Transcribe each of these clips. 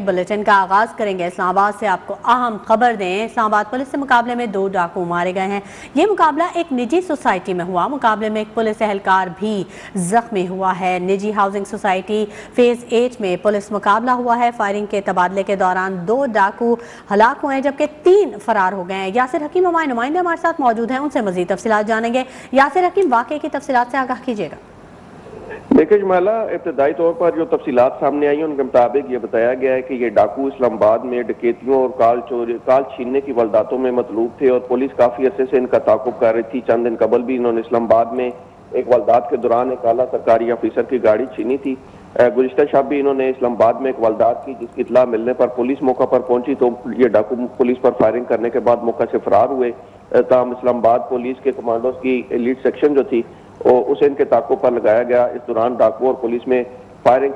Bulletin का आगाज करेंगे इस्लाम आबाद से। आपको अहम खबर दें, इस्लाम आबाद पुलिस के मुकाबले में 2 डाकू मारे गए हैं। ये मुकाबला एक निजी सोसाइटी में हुआ। मुकाबले में एक पुलिस एहलकार भी जख्मी हुआ है। निजी हाउसिंग सोसाइटी फेज 8 में पुलिस मुकाबला हुआ है। फायरिंग के तबादले के दौरान 2 डाकू हलाक हुए हैं जबकि 3 फरार हो गए हैं। यासिर हकीम हमारे नुमाइंदे हमारे साथ मौजूद हैं, उनसे मजीद तफसीलात जानेंगे। यासिर हकीम, वाक़े की तफसीलात से आगाह कीजिएगा। देखिए जमाला, इब्तदाई तौर पर जो तफसीलात सामने आई हैं उनके मुताबिक ये बताया गया है कि ये डाकू इस्लामाबाद में डकैतियों और काल छीनने की वारदातों में मतलूब थे और पुलिस काफ़ी अरसे से इनका ताक़ुब कर रही थी। चंद दिन कबल भी इन्होंने इस्लामाबाद में एक वारदात के दौरान एक आला सरकारी ऑफिसर की गाड़ी छीनी थी। गुज़िश्ता शब भी इन्होंने इस्लामाबाद में एक वारदात की जिसकी इत्तला मिलने पर पुलिस मौका पर पहुंची तो ये डाकू पुलिस पर फायरिंग करने के बाद मौका से फरार हुए। ताहम इस्लामाबाद पुलिस के कमांडोज की एलीट सेक्शन जो थी उसे इनके ताक़ुब पर लगाया गया। इस दौरान डाकू और पुलिस में फायरिंग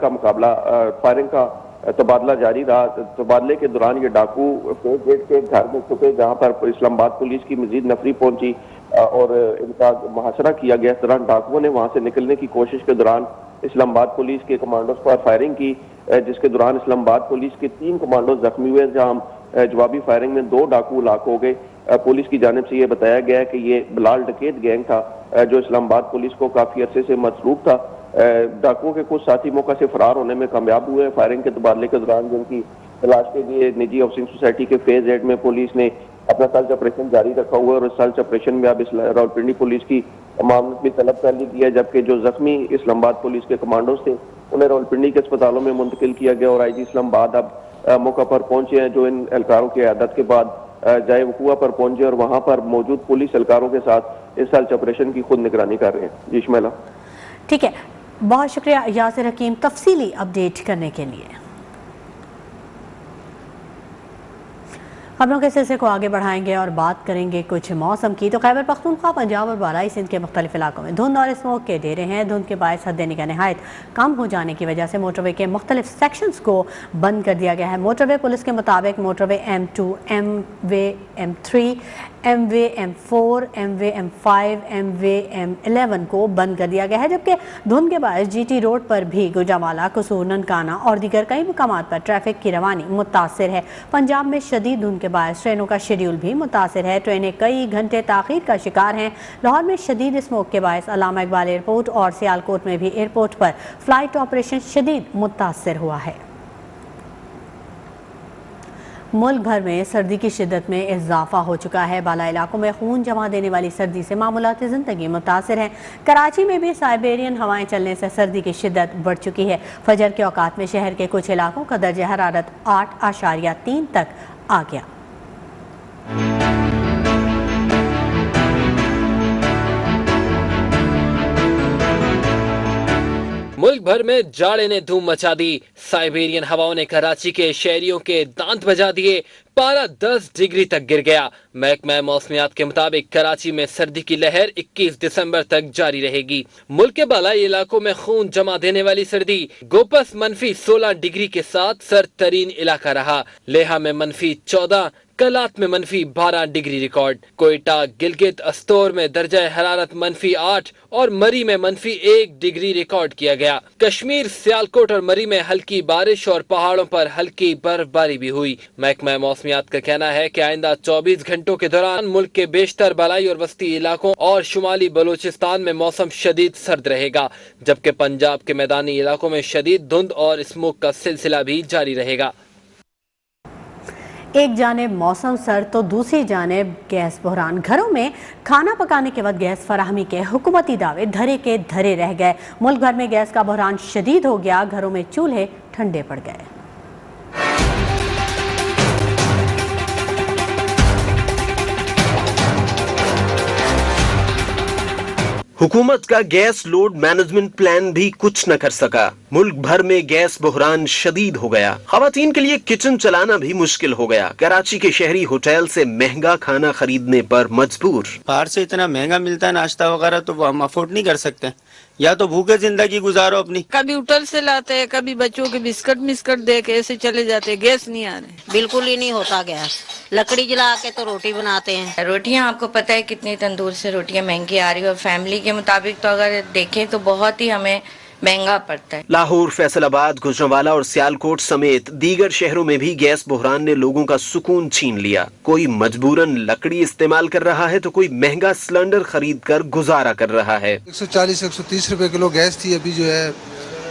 का तबादला जारी रहा। तबादले के दौरान ये डाकू फेज 8 के घर में छुपे जहां पर इस्लामाबाद पुलिस की मजीद नफरी पहुंची और इनका मुहासरा किया गया। इस दौरान डाकुओं ने वहां से निकलने की कोशिश के दौरान इस्लामाबाद पुलिस के कमांडोज पर फायरिंग की जिसके दौरान इस्लामाबाद पुलिस के 3 कमांडोज जख्मी हुए जहां जवाबी फायरिंग में 2 डाकू हलाक हो गए। पुलिस की जानिब से ये बताया गया है कि ये बिलाल डकैत गैंग था जो इस्लामाबाद पुलिस को काफी अरसे से मसरूफ था। डाकुओं के कुछ साथी मौका से फरार होने में कामयाब हुए। फायरिंग के तबादले के दौरान जिनकी तलाश के लिए निजी हाउसिंग सोसाइटी के फेज 8 में पुलिस ने अपना सर्च ऑपरेशन जारी रखा हुआ है और इस सर्च ऑपरेशन में अब रावलपिंडी पुलिस की मामलत भी तलब कर ली गई है जबकि जो जख्मी इस्लामाबाद पुलिस के कमांडोज थे उन्हें रावलपिंडी के अस्पतालों में मुंतकिल किया गया और IG इस्लामाबाद अब मौका पर पहुंचे हैं जो इन एहलकारों की अयादत के बाद जाए वकूआ पर पहुंचे और वहां पर मौजूद पुलिस एहलकारों के साथ इस सर्च ऑपरेशन की खुद निगरानी कर रहे हैं। जी इस्माइला। ठीक है, बहुत शुक्रिया यासिर हकीम तफसीली अपडेट करने के लिए। खबरों के सिलसिले को आगे बढ़ाएंगे और बात करेंगे कुछ मौसम की। तो खैबर पख्तूनख्वा, पंजाब और बालाई सिंध के मुख्तलिफ इलाकों में धुंध और स्मोक के डेरे हैं। धुंध के बायस हद निगाह नहायत कम हो जाने की वजह से मोटरवे के मुख्तलिफ सेक्शंस को बंद कर दिया गया है। मोटरवे पुलिस के मुताबिक motorway M2, MV M3, MV M4, MV M5, MV M11 को बंद कर दिया गया है जबकि धुंध के बायस GT रोड पर भी गुजरावाला, कसूर, ननकाना और दीगर कई मुकामात पर ट्रैफिक की रवानी मुतासिर है। पंजाब में शदीद धुंध के बायस ट्रेनों का शेड्यूल भी मुतासिर है। ट्रेनें कई घंटे ताखीर का शिकार हैं। लाहौर में शदीद स्मोक के बायस अल्लामा इकबाल एयरपोर्ट और सियालकोट में भी एयरपोर्ट पर फ्लाइट ऑपरेशन शदीद मुतासिर हुआ है। मुल्क भर में सर्दी की शिद्दत में इजाफा हो चुका है। बाला इलाकों में खून जमा देने वाली सर्दी से मामूलाती ज़िंदगी मुतासिर है। कराची में भी साइबेरियन हवाएं चलने से सर्दी की शिद्दत बढ़ चुकी है। फजर के औकात में शहर के कुछ इलाकों का दर्जा हरारत 8.3 तक आ गया। मुल्क भर में जाड़े ने धूम मचा दी। साइबेरियन हवाओं ने कराची के शहरियों के दांत बजा दिए। पारा 10 डिग्री तक गिर गया। महकमा मौसमियात के मुताबिक कराची में सर्दी की लहर 21 दिसंबर तक जारी रहेगी। मुल्क के बालाई इलाकों में खून जमा देने वाली सर्दी गोपस -16 डिग्री के साथ सर्द तरीन इलाका रहा। लेहा में -14, कलात में -12 डिग्री रिकॉर्ड। कोयटा, गिलगित, अस्तोर में दर्जा हरारत -8 और मरी में -1 डिग्री रिकॉर्ड किया गया। कश्मीर, सियालकोट और मरी में हल्की बारिश और पहाड़ों पर हल्की बर्फबारी भी हुई। महकमा मौसमियात का कहना है कि आइंदा 24 घंटों के दौरान मुल्क के बेशतर बालाई और वस्ती इलाकों और शुमाली बलूचिस्तान में मौसम शदीद सर्द रहेगा जबकि पंजाब के मैदानी इलाकों में शदीद धुंध और स्मोक का सिलसिला भी जारी रहेगा। एक जानिब मौसम सर्द तो दूसरी जानिब गैस बहरान। घरों में खाना पकाने के वक्त गैस फराहमी के हुकूमती दावे धरे के धरे रह गए। मुल्क भर में गैस का बहरान शदीद हो गया। घरों में चूल्हे ठंडे पड़ गए। हुकूमत का गैस लोड मैनेजमेंट प्लान भी कुछ न कर सका। मुल्क भर में गैस बहरान शदीद हो गया। खवातीन के लिए किचन चलाना भी मुश्किल हो गया। कराची के शहरी होटल से महंगा खाना खरीदने पर मजबूर। बाहर से इतना महंगा मिलता है नाश्ता वगैरह तो वो हम अफोर्ड नहीं कर सकते। या तो भूखे जिंदगी गुजारो अपनी। कभी होटल से लाते हैं, कभी बच्चों के बिस्किट दे के ऐसे चले जाते हैं। गैस नहीं आ रहे, बिल्कुल ही नहीं होता गैस। लकड़ी जला के तो रोटी बनाते हैं। रोटियां आपको पता है कितनी तंदूर से रोटियां महंगी आ रही है और फैमिली के मुताबिक तो अगर देखें तो बहुत ही हमें महंगा पड़ता है। लाहौर, फैसलाबाद, गुजरांवाला और सियालकोट समेत दीगर शहरों में भी गैस बहरान ने लोगों का सुकून छीन लिया। कोई मजबूरन लकड़ी इस्तेमाल कर रहा है तो कोई महंगा सिलेंडर खरीद कर गुजारा कर रहा है। 140-130 रुपए किलो गैस थी, अभी जो है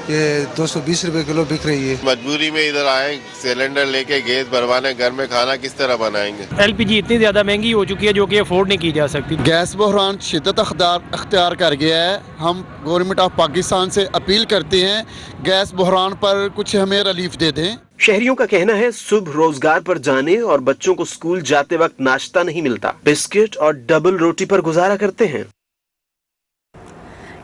ये 220 रुपए किलो बिक रही है। मजबूरी में इधर आए, सिलेंडर लेके गैस भरवाने, घर में खाना किस तरह बनाएंगे। LPG इतनी ज्यादा महंगी हो चुकी है जो कि अफोर्ड नहीं की जा सकती। गैस बहरान शिद्दत अख्तियार कर गया है। हम गवर्नमेंट ऑफ पाकिस्तान से अपील करते हैं गैस बहरान पर कुछ हमें रिलीफ दे दें। शहरियों का कहना है सुबह रोजगार पर जाने और बच्चों को स्कूल जाते वक्त नाश्ता नहीं मिलता, बिस्किट और डबल रोटी पर गुजारा करते हैं।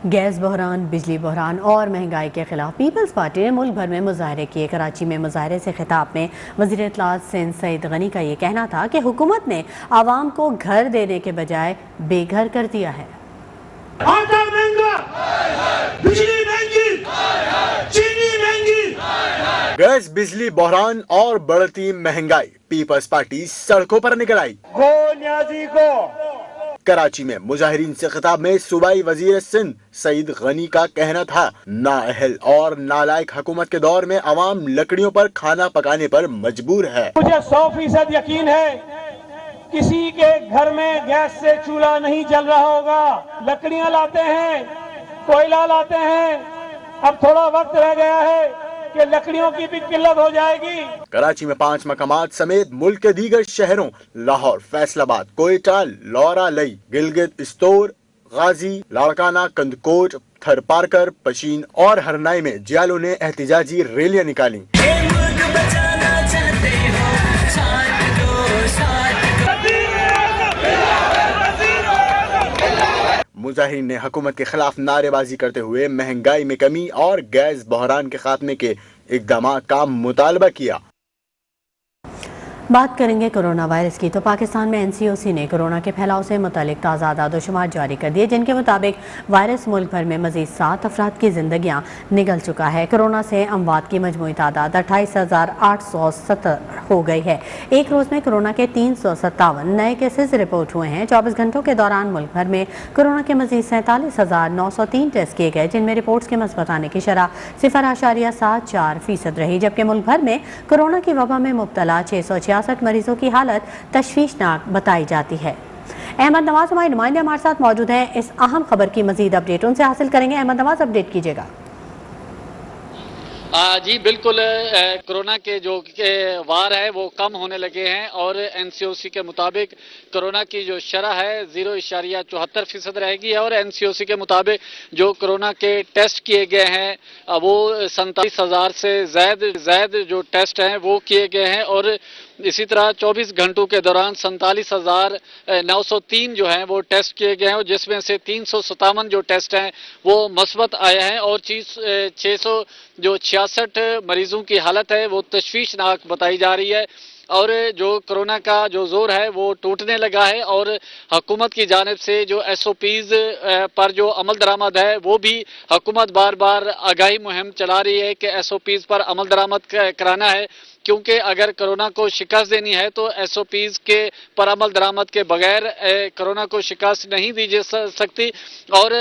गैस बहरान, बिजली बहरान और महंगाई के खिलाफ पीपल्स पार्टी ने मुल्क भर में मुजाहरे किए। कराची में मुजाहरे से खिताब में वज़ीर इत्तलात सिंध सईद गनी का ये कहना था कि हुकूमत ने आवाम को घर देने के बजाय बेघर कर दिया है। आटा महंगा, बिजली महंगी, चीनी महंगी, गैस बिजली बहरान और बढ़ती महंगाई, पीपल्स पार्टी सड़कों पर निकल आई। कराची में मुजाहिरीन से खिताब में सूबाई वजीर सिंध सईद गनी का कहना था नाअहल और नालायक हुकूमत के दौर में अवाम लकड़ियों पर खाना पकाने पर मजबूर है। मुझे 100% यकीन है किसी के घर में गैस से चूल्हा नहीं जल रहा होगा। लकड़ियां लाते हैं, कोयला लाते हैं, अब थोड़ा वक्त रह गया है कि लकड़ियों की भी किल्लत हो जाएगी। कराची में 5 मकामात समेत मुल्क के दीगर शहरों लाहौर, फैसलाबाद, कोयटा, लौरा लई, गिलगित, इस्तोर, गाजी, लाड़काना, कंदकोट, थरपारकर, पशीन और हरनाई में जियालों ने एहतिजाजी रैलियां निकाली। मुजाहिरीन ने हुकूमत के खिलाफ नारेबाजी करते हुए महंगाई में कमी और गैस बहरान के खात्मे के इक़दामात का मुतालबा किया। बात करेंगे कोरोना वायरस की तो पाकिस्तान में NCOC ने कोरोना के फैलाव से मुतालिक ताज़ा आदादोशुमार जारी कर दिए, जिनके मुताबिक वायरस मुल्क भर में मजीद 7 अफराद की जिंदगियां निगल चुका है। कोरोना से अमवात की मजमूई तादाद 28,870 हो गई है। एक रोज़ में कोरोना के 357 नए केसेस रिपोर्ट हुए हैं। 24 घंटों के दौरान मुल्क भर में कोरोना के मजीद 47,903 टेस्ट किए गए, जिनमें रिपोर्ट्स के मस्बत आने की शरह 0.74% रही, जबकि मुल्क भर में कोरोना की वबा में मुब्तला 666 मरीजों की हालत तशवीशनाक बताई जाती है। अहमद नवाज हमारे नुमाइंदे हमारे साथ मौजूद हैं। इस अहम खबर की मजीद अपडेट उनसे हासिल करेंगे। अहमद नवाज, अपडेट कीजिएगा। जी बिल्कुल, कोरोना के जो वार है वो कम होने लगे हैं और NCOC के मुताबिक कोरोना की जो शरह है 0.74% रहेगी और NCOC के मुताबिक जो कोरोना के टेस्ट किए गए हैं वो 47,000 से ज़्यादा जो टेस्ट हैं वो किए गए हैं और इसी तरह 24 घंटों के दौरान 47,903 जो हैं वो टेस्ट किए गए हैं और जिसमें से 357 जो टेस्ट हैं वो मस्बत आए हैं और 666 मरीजों की हालत है वो तशवीशनाक बताई जा रही है और जो कोरोना का जो जोर है वो टूटने लगा है और हुकूमत की जानिब से जो SOPs पर जो अमल दरामद है वो भी हुकूमत बार बार आगाही मुहिम चला रही है कि SOPs पर अमल दरामद कराना है, क्योंकि अगर कोरोना को शिकस्त देनी है तो SOPs के पर अमल दरामद के बगैर कोरोना को शिकस्त नहीं दी जा सकती। और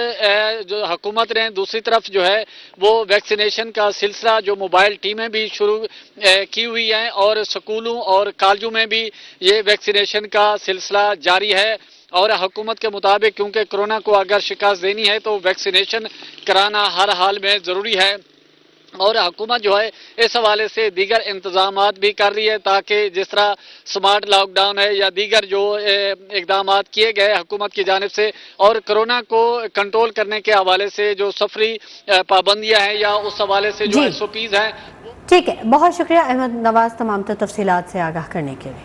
जो हुकूमत ने दूसरी तरफ जो है वो वैक्सीनेशन का सिलसिला जो मोबाइल टीमें भी शुरू की हुई हैं और स्कूलों और कॉलेजों में भी ये वैक्सीनेशन का सिलसिला जारी है और हुकूमत के मुताबिक क्योंकि कोरोना को अगर शिकस्त देनी है तो वैक्सीनेशन कराना हर हाल में ज़रूरी है और हुकूमत जो है इस हवाले से दीगर इंतजामात भी कर रही है ताकि जिस तरह स्मार्ट लॉकडाउन है या दीगर जो इकदामात किए गए हुकूमत की जानिब से और कोरोना को कंट्रोल करने के हवाले से जो सफरी पाबंदियां हैं या उस हवाले से जो SOPs हैं। ठीक है, बहुत शुक्रिया अहमद नवाज तमाम तफसीलात से आगाह करने के लिए।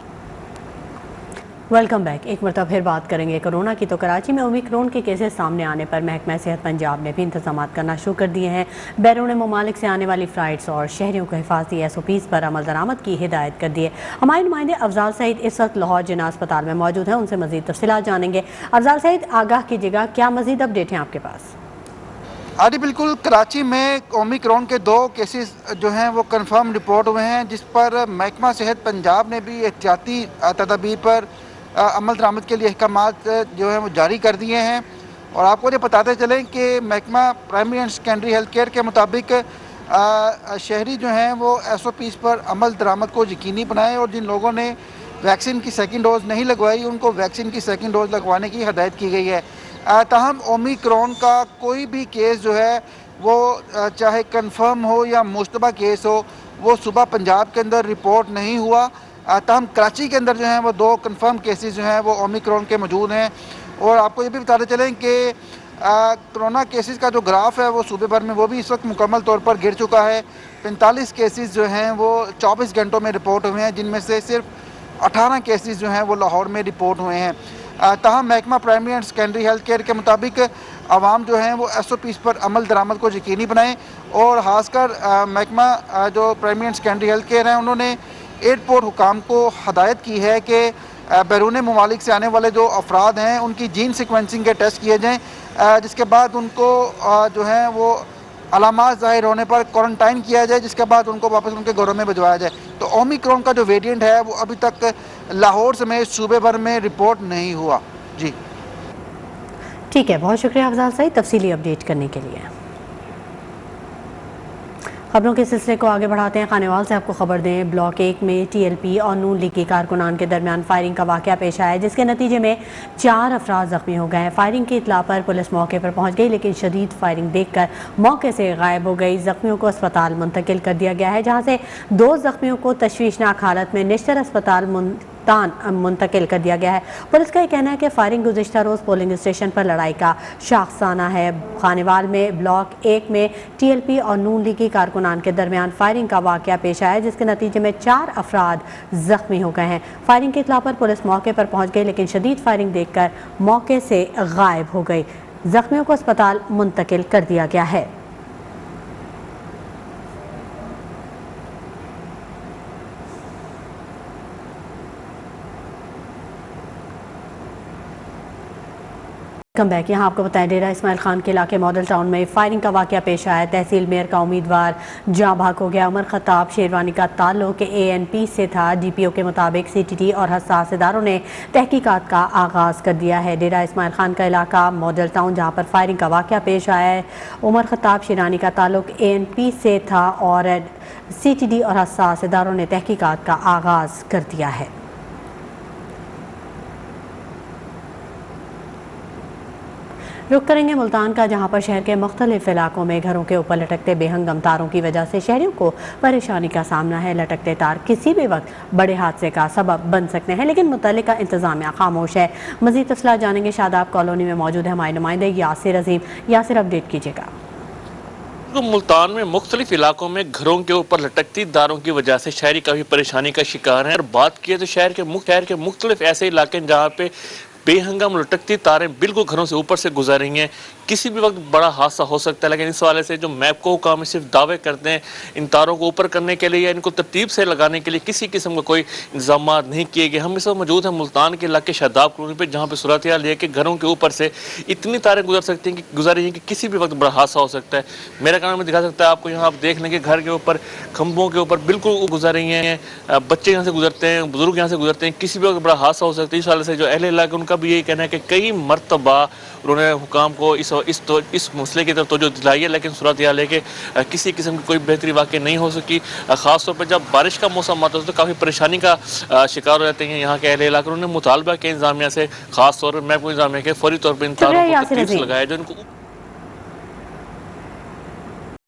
Welcome back. एक मरतबा फिर बात करेंगे कोरोना की तो कराची में ओमिक्रॉन के केसेस सामने आने पर महकमा सेहत पंजाब ने भी इंतजाम करना शुरू कर दिए हैं। बैरून ममालिक से आने वाली फ़्लाइट्स और शहरियों को हिफाजती SOPs पर अमल दरामद की हिदायत कर दी है। हमारे नुमाइंदे अफजाल सईद इस वक्त लाहौर जिन्ना अस्पताल में मौजूद हैं, उनसे मजीद तफसीलात जानेंगे। अफजाल सईद, आगाह कीजिएगा, क्या मजीद अपडेट हैं आपके पास? आदि बिल्कुल, कराची में ओमिक्रॉन के 2 केसेस जो हैं वो कंफर्म रिपोर्ट हुए हैं, जिस पर महकमा सेहत पंजाब ने भी एहतियाती तदाबीर पर अमल दरामद के लिए अहकामात जो हैं वो जारी कर दिए हैं और आपको ये बताते चलें कि महकमा primary and secondary health care के मुताबिक शहरी जो हैं वो SOPs पर अमल दरामद को यकीनी बनाएं और जिन लोगों ने वैक्सीन की सेकंड डोज नहीं लगवाई उनको वैक्सीन की सेकंड डोज लगवाने की हदायत की गई है। ताहम ओमिक्रॉन का कोई भी केस जो है वो चाहे कंफर्म हो या मुश्तबा केस हो वो सुबह पंजाब के अंदर रिपोर्ट नहीं हुआ। ताहम कराची के अंदर जो हैं वो 2 कंफर्म केसेस जो हैं वो ओमिक्रॉन के मौजूद हैं। और आपको ये भी बताते चलें कि कोरोना केसेस का जो ग्राफ है वो सूबे भर में वो भी इस वक्त मुकम्मल तौर पर गिर चुका है। 45 केसेस जो हैं वो 24 घंटों में रिपोर्ट हुए हैं, जिनमें से सिर्फ 18 केसेस जो हैं वो लाहौर में रिपोर्ट हुए हैं। ताहम महकमा primary and secondary health care के मुताबिक आवाम जो हैं वो SOPs पर अमल दरामद को यकीनी बनाएं और ख़ासकर महकमा जो primary and secondary health care हैं उन्होंने एयरपोर्ट हुकाम को हदायत की है कि बैरून ममालिक से आने वाले जो अफराद हैं उनकी जीन सीक्वेंसिंग के टेस्ट किए जाएँ, जिसके बाद उनको जो है वो अलामात ज़ाहिर होने पर क्वारंटाइन किया जाए, जिसके बाद उनको वापस उनके घरों में भिजवाया जाए। तो ओमिक्रॉन का जो वेरिएंट है वो अभी तक लाहौर समेत सूबे भर में रिपोर्ट नहीं हुआ। जी ठीक है, बहुत शुक्रिया अफजाल सईद तफसीली अपडेट करने के लिए। खबरों के सिलसिले को आगे बढ़ाते हैं। खानेवाल से आपको खबर दें, ब्लॉक 1 में TLP और नून लीग के कारकुनान के दरमियान फायरिंग का वाक़या पेश आया, जिसके नतीजे में 4 अफराद ज़ख्मी हो गए हैं। फायरिंग की इतला पर पुलिस मौके पर पहुंच गई, लेकिन शदीद फायरिंग देखकर मौके से गायब हो गई। ज़ख्मियों को अस्पताल मुंतकिल कर दिया गया है, जहाँ से 2 ज़ख्मियों को तशवीशनाक हालत में निश्तर अस्पताल मुंतकिल कर दिया गया है। पुलिस का ये कहना है कि फायरिंग गुज़िश्ता रोज़ पोलिंग स्टेशन पर लड़ाई का शाखसाना है। खानेवाल में ब्लॉक 1 में TLP और नून लीगी कारकुनान के दरमियान फायरिंग का वाक़या पेश आया, जिसके नतीजे में 4 अफराद ज़ख्मी हो गए हैं। फायरिंग की इत्तला पर पुलिस मौके पर पहुंच गई, लेकिन शदीद फायरिंग देखकर मौके से गायब हो गई। ज़ख्मियों को अस्पताल मुंतकिल कर दिया गया है। Come back. यहाँ आपको बताएं, डेरा इस्माइल खान के इलाके मॉडल टाउन में फायरिंग का वाक़या पेश आया। तहसील मेयर का उम्मीदवार जहाँ भाग हो गया। उमर खत्ताब शेरवानी का ताल्लुक ANP से था। DPO के मुताबिक CTD और हसास इदारों ने तहकीकात का आगाज़ कर दिया है। डेरा इस्माइल खान का इलाका मॉडल टाउन जहाँ पर फायरिंग का वाक़या पेश आया है। उमर खत्ताब शेरवानी का ताल्लुक ANP से था और CTD और हसास इदारों ने तहकीकात का आगाज़ कर दिया है। रुक करेंगे मुल्तान का, जहाँ पर शहर के मुख्तलिफ इलाकों में घरों के ऊपर लटकते बेहंगम तारों की वजह से शहरियों को परेशानी का सामना है। लटकते तार किसी भी वक्त बड़े हादसे का सबब बन सकते हैं, लेकिन मुतल्लिका इंतजामिया खामोश है। मजीद तफसीलात जानेंगे शादाब कॉलोनी में मौजूद है हमारे नुमाइंदे यासिर अजीम। यासिर, अपडेट कीजिएगा। मुल्तान में मुख्तलिफ इलाकों में घरों के ऊपर लटकती तारों की वजह से शहरी काफ़ी परेशानी का शिकार है। और बात किए तो शहर के मुख्तलिफ ऐसे इलाके हैं जहाँ पे बेहंगम लटकती तारें बिल्कुल घरों से ऊपर से गुजर रही हैं। किसी भी वक्त बड़ा हादसा हो सकता है, लेकिन इस वाले से जो मैपको काम सिर्फ दावे करते हैं इन तारों को ऊपर करने के लिए या इनको तरतीब से लगाने के लिए किसी किस्म का कोई इंतजाम नहीं किए गए। हम इस वक्त मौजूद हैं मुल्तान के इलाके शादाब कॉलोनी पर, जहाँ पे सूरत हाल है कि घरों के ऊपर से इतनी तारें गुजर रही हैं कि किसी भी वक्त बड़ा हादसा हो सकता है। मेरा काम में दिखा सकता है आपको, यहाँ आप देख लें कि घर के ऊपर खंभों के ऊपर बिल्कुल गुजर रही हैं। बच्चे यहाँ से गुजरते हैं, बुजुर्ग यहाँ से गुजरते हैं, किसी भी वक्त बड़ा हादसा हो सकता है। इस वाले से जो अहले इलाके उनका भी यही कहना है कि कई मरतबा उन्होंने हुकाम को इस मसले की तरफ तवज्जो दिलाई है, लेकिन सूरत हाल है कि किसी किस्म की कोई बेहतरी वाक़ई नहीं हो सकी। ख़ास तौर पर जब बारिश का मौसम आता है तो काफ़ी परेशानी का शिकार हो जाते हैं यहाँ के अहले इलाके। उन्होंने मुतालबा के इंतजामिया से, खास तौर पर महकमा इंतजामिया के फौरी तौर पर इन तारों को लगाया जो इनको